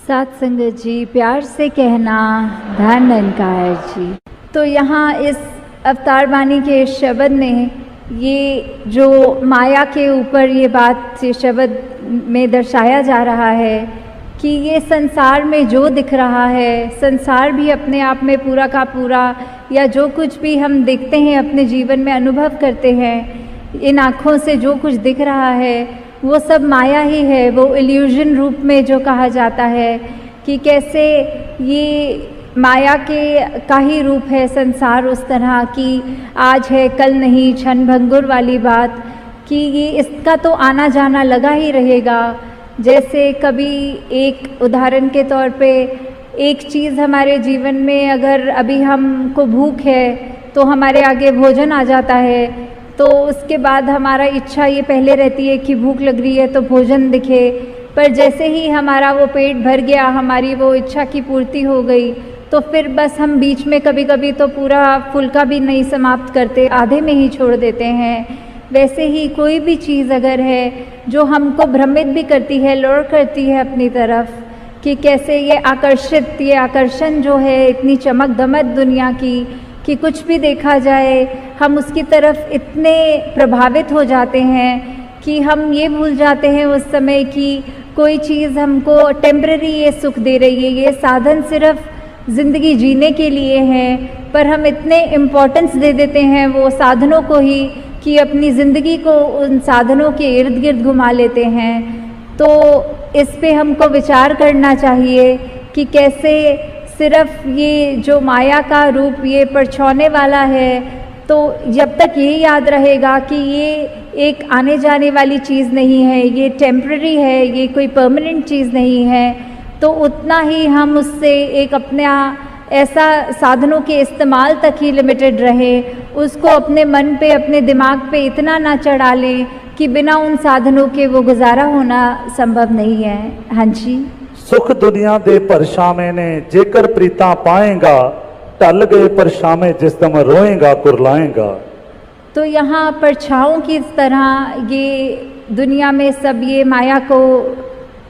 साथ संगत जी, प्यार से कहना धन अनकार जी। तो यहाँ इस अवतार वाणी के शब्द में ये जो माया के ऊपर ये बात ये शब्द में दर्शाया जा रहा है कि ये संसार में जो दिख रहा है, संसार भी अपने आप में पूरा का पूरा या जो कुछ भी हम देखते हैं अपने जीवन में अनुभव करते हैं, इन आँखों से जो कुछ दिख रहा है वो सब माया ही है। वो इल्यूजन रूप में जो कहा जाता है कि कैसे ये माया के का ही रूप है संसार, उस तरह की आज है कल नहीं, क्षण भंगुर वाली बात कि ये इसका तो आना जाना लगा ही रहेगा। जैसे कभी एक उदाहरण के तौर पे एक चीज़ हमारे जीवन में, अगर अभी हमको भूख है तो हमारे आगे भोजन आ जाता है, तो उसके बाद हमारा इच्छा ये पहले रहती है कि भूख लग रही है तो भोजन दिखे, पर जैसे ही हमारा वो पेट भर गया, हमारी वो इच्छा की पूर्ति हो गई, तो फिर बस हम बीच में कभी कभी तो पूरा फुल्का भी नहीं समाप्त करते, आधे में ही छोड़ देते हैं। वैसे ही कोई भी चीज़ अगर है जो हमको भ्रमित भी करती है, लौड़ करती है अपनी तरफ, कि कैसे ये आकर्षण जो है इतनी चमक दमक दुनिया की कि कुछ भी देखा जाए हम उसकी तरफ इतने प्रभावित हो जाते हैं कि हम ये भूल जाते हैं उस समय कि कोई चीज़ हमको टेम्पररी ये सुख दे रही है, ये साधन सिर्फ ज़िंदगी जीने के लिए हैं, पर हम इतने इम्पोर्टेंस दे देते हैं वो साधनों को ही कि अपनी ज़िंदगी को उन साधनों के इर्द गिर्द घुमा लेते हैं। तो इस पे हमको विचार करना चाहिए कि कैसे सिर्फ ये जो माया का रूप ये परछाने वाला है, तो जब तक ये याद रहेगा कि ये एक आने जाने वाली चीज़ नहीं है, ये टेम्पररी है, ये कोई परमानेंट चीज़ नहीं है, तो उतना ही हम उससे एक अपना ऐसा साधनों के इस्तेमाल तक ही लिमिटेड रहे, उसको अपने मन पे अपने दिमाग पे इतना ना चढ़ा लें कि बिना उन साधनों के वो गुजारा होना संभव नहीं है। हाँ जी। सुख दुनिया दे परछावे ने जेकर प्रीता पाएगा, टल गए परछावे जिस दम रोएगा कुरलाएगा। तो यहाँ परछाओं की तरह ये दुनिया में सब ये माया को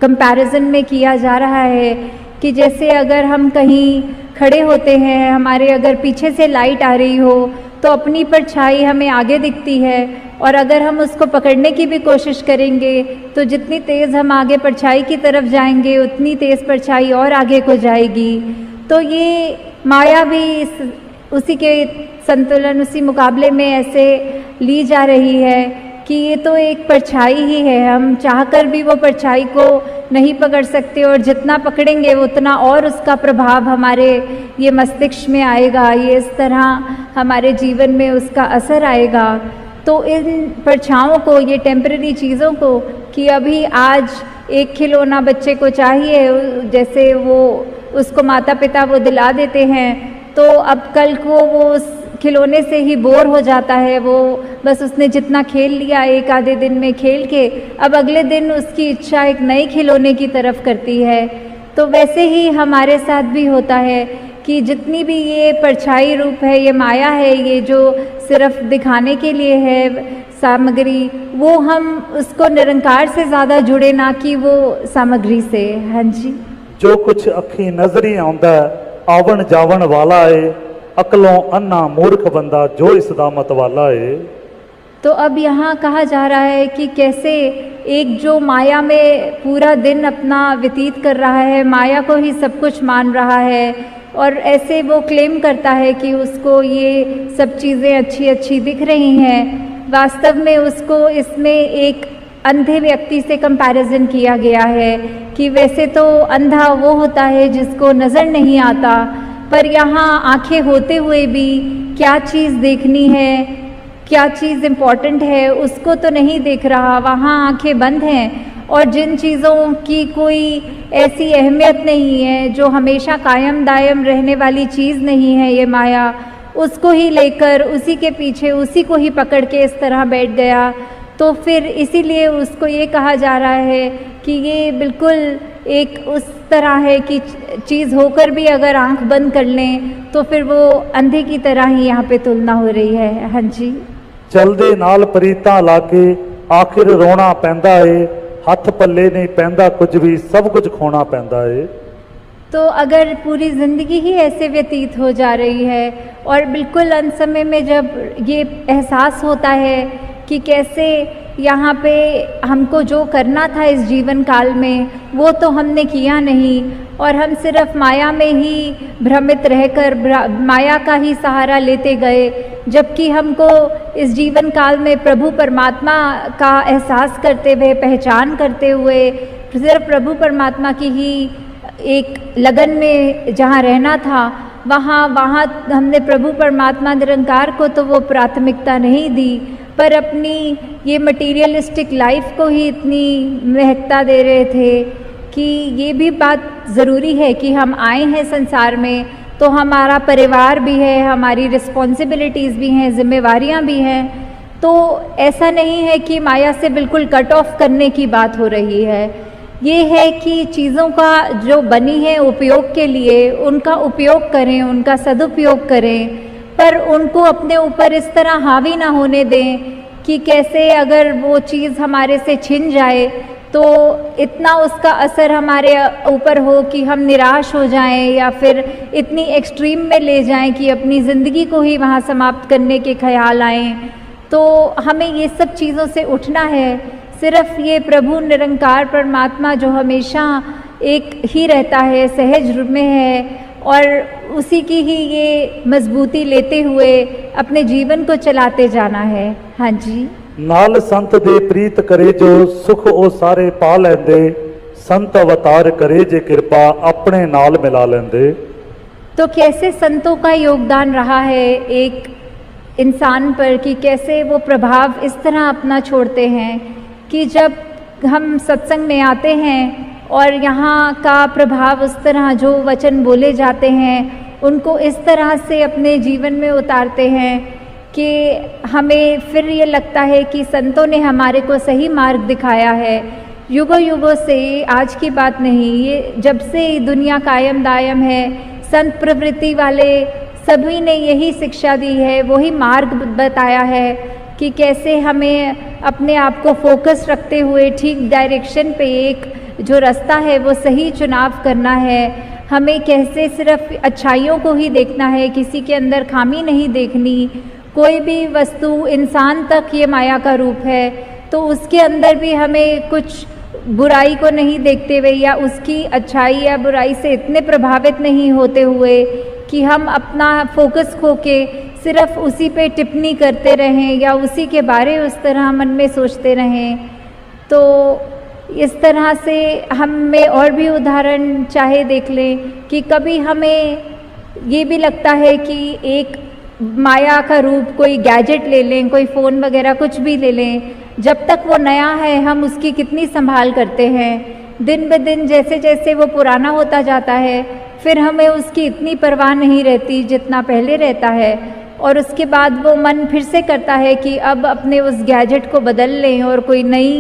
कंपैरिजन में किया जा रहा है कि जैसे अगर हम कहीं खड़े होते हैं, हमारे अगर पीछे से लाइट आ रही हो तो अपनी परछाई हमें आगे दिखती है, और अगर हम उसको पकड़ने की भी कोशिश करेंगे तो जितनी तेज़ हम आगे परछाई की तरफ जाएंगे उतनी तेज़ परछाई और आगे को जाएगी। तो ये माया भी उसी के संतुलन, उसी मुकाबले में ऐसे ली जा रही है कि ये तो एक परछाई ही है, हम चाहकर भी वो परछाई को नहीं पकड़ सकते, और जितना पकड़ेंगे उतना और उसका प्रभाव हमारे ये मस्तिष्क में आएगा, ये इस तरह हमारे जीवन में उसका असर आएगा। तो इन परछाओं को, ये टेम्पररी चीज़ों को, कि अभी आज एक खिलौना बच्चे को चाहिए, जैसे वो उसको माता पिता वो दिला देते हैं, तो अब कल को वो उस खिलौने से ही बोर हो जाता है, वो बस उसने जितना खेल लिया एक आधे दिन में खेल के, अब अगले दिन उसकी इच्छा एक नए खिलौने की तरफ करती है। तो वैसे ही हमारे साथ भी होता है कि जितनी भी ये परछाई रूप है, ये माया है, ये जो सिर्फ दिखाने के लिए है सामग्री, वो हम उसको निरंकार से ज़्यादा जुड़े ना कि वो सामग्री से। हाँ जी। जो कुछ अखी नजरी आउंदा आवन जावन वाला है, अकलों अन्ना मूर्ख बंदा जो इसदा मत वाला है। तो अब यहाँ कहा जा रहा है कि कैसे एक जो माया में पूरा दिन अपना व्यतीत कर रहा है, माया को ही सब कुछ मान रहा है, और ऐसे वो क्लेम करता है कि उसको ये सब चीज़ें अच्छी अच्छी दिख रही हैं, वास्तव में उसको इसमें एक अंधे व्यक्ति से कंपैरिजन किया गया है कि वैसे तो अंधा वो होता है जिसको नज़र नहीं आता, पर यहाँ आंखें होते हुए भी क्या चीज़ देखनी है, क्या चीज़ इम्पॉर्टेंट है, उसको तो नहीं देख रहा, वहाँ आंखें बंद हैं, और जिन चीज़ों की कोई ऐसी अहमियत नहीं है, जो हमेशा कायम दायम रहने वाली चीज़ नहीं है ये माया, उसको ही लेकर उसी के पीछे उसी को ही पकड़ के इस तरह बैठ गया। तो फिर इसीलिए उसको ये कहा जा रहा है कि ये बिल्कुल एक उस तरह है कि चीज़ होकर भी अगर आंख बंद कर लें तो फिर वो अंधे की तरह ही यहाँ पे तुलना हो रही है। हाँ जी। चलदे नाल परीता लाके आखिर रोना पैंदा है, हथ पल्ले नहीं पैंदा कुछ भी, सब कुछ खोना पैंदा है। तो अगर पूरी ज़िंदगी ही ऐसे व्यतीत हो जा रही है और बिल्कुल अंत समय में जब ये एहसास होता है कि कैसे यहाँ पे हमको जो करना था इस जीवन काल में वो तो हमने किया नहीं और हम सिर्फ माया में ही भ्रमित रहकर माया का ही सहारा लेते गए, जबकि हमको इस जीवन काल में प्रभु परमात्मा का एहसास करते हुए, पहचान करते हुए, सिर्फ प्रभु परमात्मा की ही एक लगन में जहाँ रहना था वहाँ हमने प्रभु परमात्मा निरंकार को तो वो प्राथमिकता नहीं दी, पर अपनी ये मटीरियलिस्टिक लाइफ को ही इतनी महत्ता दे रहे थे कि ये भी बात ज़रूरी है कि हम आए हैं संसार में तो हमारा परिवार भी है, हमारी रिस्पॉन्सिबिलिटीज़ भी हैं, जिम्मेवारियां भी हैं। तो ऐसा नहीं है कि माया से बिल्कुल कट ऑफ करने की बात हो रही है, ये है कि चीज़ों का जो बनी है उपयोग के लिए उनका उपयोग करें, उनका सदुपयोग करें, पर उनको अपने ऊपर इस तरह हावी ना होने दें कि कैसे अगर वो चीज़ हमारे से छिन जाए तो इतना उसका असर हमारे ऊपर हो कि हम निराश हो जाएं या फिर इतनी एक्सट्रीम में ले जाएं कि अपनी ज़िंदगी को ही वहाँ समाप्त करने के ख्याल आएँ। तो हमें ये सब चीज़ों से उठना है। सिर्फ ये प्रभु निरंकार परमात्मा जो हमेशा एक ही रहता है, सहज रूप में है, और उसी की ही ये मजबूती लेते हुए अपने जीवन को चलाते जाना है। हाँ जी। नाल संत दे प्रीत करे जो सुख ओ सारे पा लेंदे, संत अवतार करे जे कृपा अपने नाल मिला लेंदे। तो कैसे संतों का योगदान रहा है एक इंसान पर कि कैसे वो प्रभाव इस तरह अपना छोड़ते हैं कि जब हम सत्संग में आते हैं और यहाँ का प्रभाव उस तरह जो वचन बोले जाते हैं उनको इस तरह से अपने जीवन में उतारते हैं कि हमें फिर ये लगता है कि संतों ने हमारे को सही मार्ग दिखाया है। युगों युगों से, आज की बात नहीं, ये जब से दुनिया कायम दायम है, संत प्रवृत्ति वाले सभी ने यही शिक्षा दी है, वही मार्ग बताया है कि कैसे हमें अपने आप को फोकस रखते हुए ठीक डायरेक्शन पे एक जो रास्ता है वो सही चुनाव करना है। हमें कैसे सिर्फ अच्छाइयों को ही देखना है, किसी के अंदर खामी नहीं देखनी। कोई भी वस्तु, इंसान तक ये माया का रूप है तो उसके अंदर भी हमें कुछ बुराई को नहीं देखते हुए या उसकी अच्छाई या बुराई से इतने प्रभावित नहीं होते हुए कि हम अपना फोकस खो के सिर्फ उसी पे टिप्पणी करते रहें या उसी के बारे उस तरह मन में सोचते रहें। तो इस तरह से हमें और भी उदाहरण चाहे देख लें कि कभी हमें ये भी लगता है कि एक माया का रूप कोई गैजेट ले लें, कोई फ़ोन वगैरह कुछ भी ले लें, जब तक वो नया है हम उसकी कितनी संभाल करते हैं। दिन ब दिन जैसे जैसे वो पुराना होता जाता है फिर हमें उसकी इतनी परवाह नहीं रहती जितना पहले रहता है, और उसके बाद वो मन फिर से करता है कि अब अपने उस गैजेट को बदल लें और कोई नई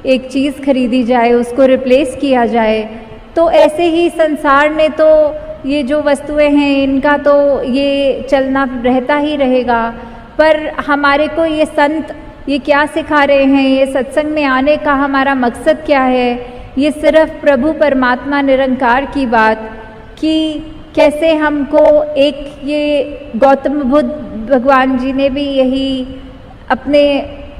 एक चीज़ खरीदी जाए, उसको रिप्लेस किया जाए। तो ऐसे ही संसार ने तो ये जो वस्तुएं हैं इनका तो ये चलना रहता ही रहेगा, पर हमारे को ये संत ये क्या सिखा रहे हैं, ये सत्संग में आने का हमारा मकसद क्या है, ये सिर्फ प्रभु परमात्मा निरंकार की बात कि कैसे हमको एक ये गौतम बुद्ध भगवान जी ने भी यही अपने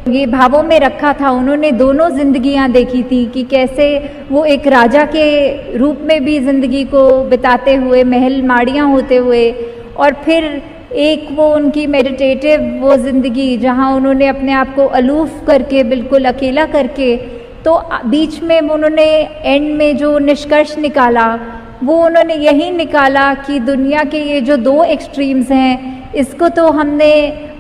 ये भावों में रखा था। उन्होंने दोनों जिंदगियां देखी थी कि कैसे वो एक राजा के रूप में भी ज़िंदगी को बिताते हुए, महल माड़ियाँ होते हुए, और फिर एक वो उनकी मेडिटेटिव वो ज़िंदगी जहाँ उन्होंने अपने आप को अलूफ करके, बिल्कुल अकेला करके, तो बीच में उन्होंने एंड में जो निष्कर्ष निकाला वो उन्होंने यही निकाला कि दुनिया के ये जो दो एक्सट्रीम्स हैं इसको तो हमने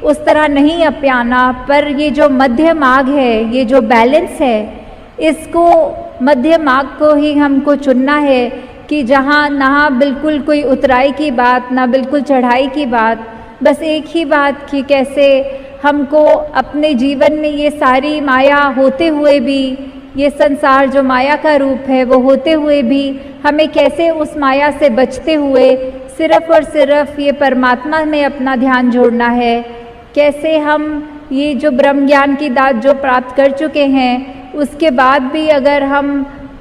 उस तरह नहीं अपनाना, पर ये जो मध्य मार्ग है, ये जो बैलेंस है, इसको मध्य मार्ग को ही हमको चुनना है कि जहाँ ना बिल्कुल कोई उतराई की बात, ना बिल्कुल चढ़ाई की बात, बस एक ही बात कि कैसे हमको अपने जीवन में ये सारी माया होते हुए भी, ये संसार जो माया का रूप है वो होते हुए भी हमें कैसे उस माया से बचते हुए सिर्फ और सिर्फ ये परमात्मा में अपना ध्यान जोड़ना है। कैसे हम ये जो ब्रह्म ज्ञान की दात जो प्राप्त कर चुके हैं उसके बाद भी अगर हम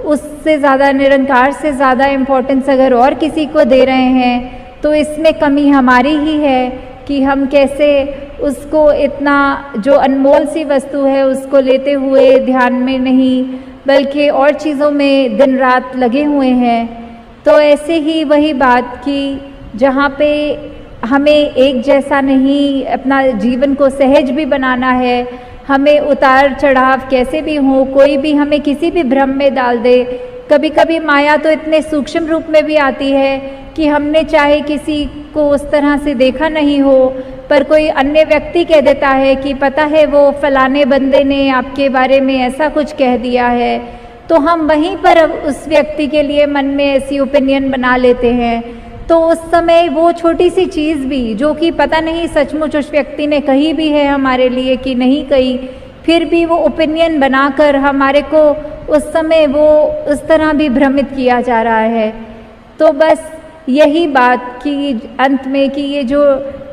उससे ज़्यादा, निरंकार से ज़्यादा इम्पोर्टेंस अगर और किसी को दे रहे हैं तो इसमें कमी हमारी ही है कि हम कैसे उसको इतना जो अनमोल सी वस्तु है उसको लेते हुए ध्यान में नहीं बल्कि और चीज़ों में दिन रात लगे हुए हैं। तो ऐसे ही वही बात कि जहाँ पे हमें एक जैसा नहीं अपना जीवन को सहज भी बनाना है, हमें उतार चढ़ाव कैसे भी हो, कोई भी हमें किसी भी भ्रम में डाल दे। कभी कभी माया तो इतने सूक्ष्म रूप में भी आती है कि हमने चाहे किसी को उस तरह से देखा नहीं हो, पर कोई अन्य व्यक्ति कह देता है कि पता है वो फलाने बंदे ने आपके बारे में ऐसा कुछ कह दिया है, तो हम वहीं पर अब उस व्यक्ति के लिए मन में ऐसी ओपिनियन बना लेते हैं। तो उस समय वो छोटी सी चीज़ भी जो कि पता नहीं सचमुच उस व्यक्ति ने कही भी है हमारे लिए कि नहीं कही, फिर भी वो ओपिनियन बनाकर हमारे को उस समय वो उस तरह भी भ्रमित किया जा रहा है। तो बस यही बात कि अंत में कि ये जो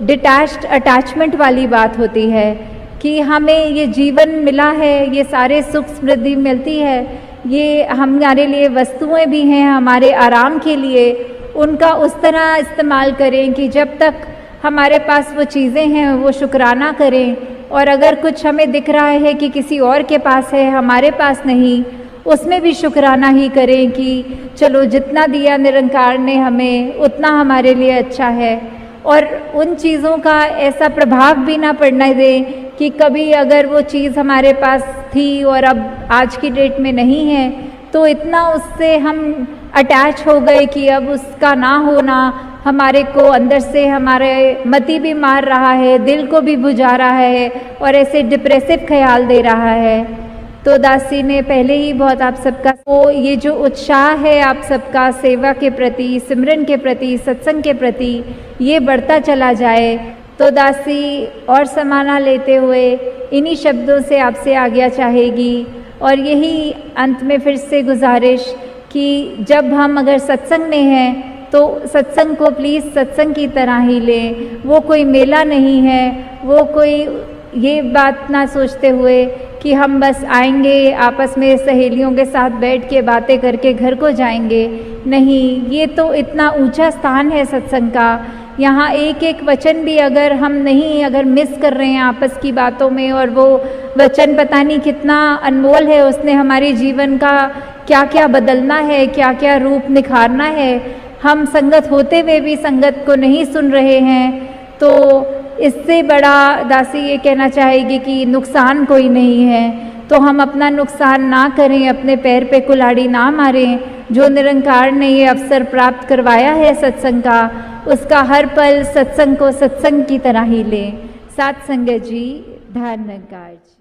डिटैच्ड अटैचमेंट वाली बात होती है कि हमें ये जीवन मिला है, ये सारे सुख समृद्धि मिलती है, ये हमारे लिए वस्तुएं भी हैं हमारे आराम के लिए, उनका उस तरह इस्तेमाल करें कि जब तक हमारे पास वो चीज़ें हैं वो शुक्राना करें, और अगर कुछ हमें दिख रहा है कि किसी और के पास है हमारे पास नहीं, उसमें भी शुक्राना ही करें कि चलो जितना दिया निरंकार ने हमें उतना हमारे लिए अच्छा है। और उन चीज़ों का ऐसा प्रभाव भी ना पड़ने दें कि कभी अगर वो चीज़ हमारे पास थी और अब आज की डेट में नहीं है तो इतना उससे हम अटैच हो गए कि अब उसका ना होना हमारे को अंदर से हमारे मति भी मार रहा है, दिल को भी बुझा रहा है और ऐसे डिप्रेसिव ख्याल दे रहा है। तो दासी ने पहले ही बहुत आप सबका ये जो उत्साह है आप सबका सेवा के प्रति, सिमरन के प्रति, सत्संग के प्रति, ये बढ़ता चला जाए। तो दासी और समाना लेते हुए इन्हीं शब्दों से आपसे आज्ञा चाहेगी और यही अंत में फिर से गुजारिश कि जब हम अगर सत्संग में हैं तो सत्संग को प्लीज़ सत्संग की तरह ही लें। वो कोई मेला नहीं है, वो कोई ये बात ना सोचते हुए कि हम बस आएंगे आपस में सहेलियों के साथ बैठ के बातें करके घर को जाएंगे। नहीं, ये तो इतना ऊंचा स्थान है सत्संग का। यहाँ एक एक वचन भी अगर हम नहीं अगर मिस कर रहे हैं आपस की बातों में, और वो वचन पता नहीं कितना अनमोल है, उसने हमारे जीवन का क्या क्या बदलना है, क्या क्या रूप निखारना है, हम संगत होते हुए भी संगत को नहीं सुन रहे हैं, तो इससे बड़ा दासी ये कहना चाहेगी कि नुकसान कोई नहीं है। तो हम अपना नुकसान ना करें, अपने पैर पे कुल्हाड़ी ना मारें। जो निरंकार ने ये अवसर प्राप्त करवाया है सत्संग का, उसका हर पल सत्संग को सत्संग की तरह ही लें। साथ संगत जी, धन निरंकार जी।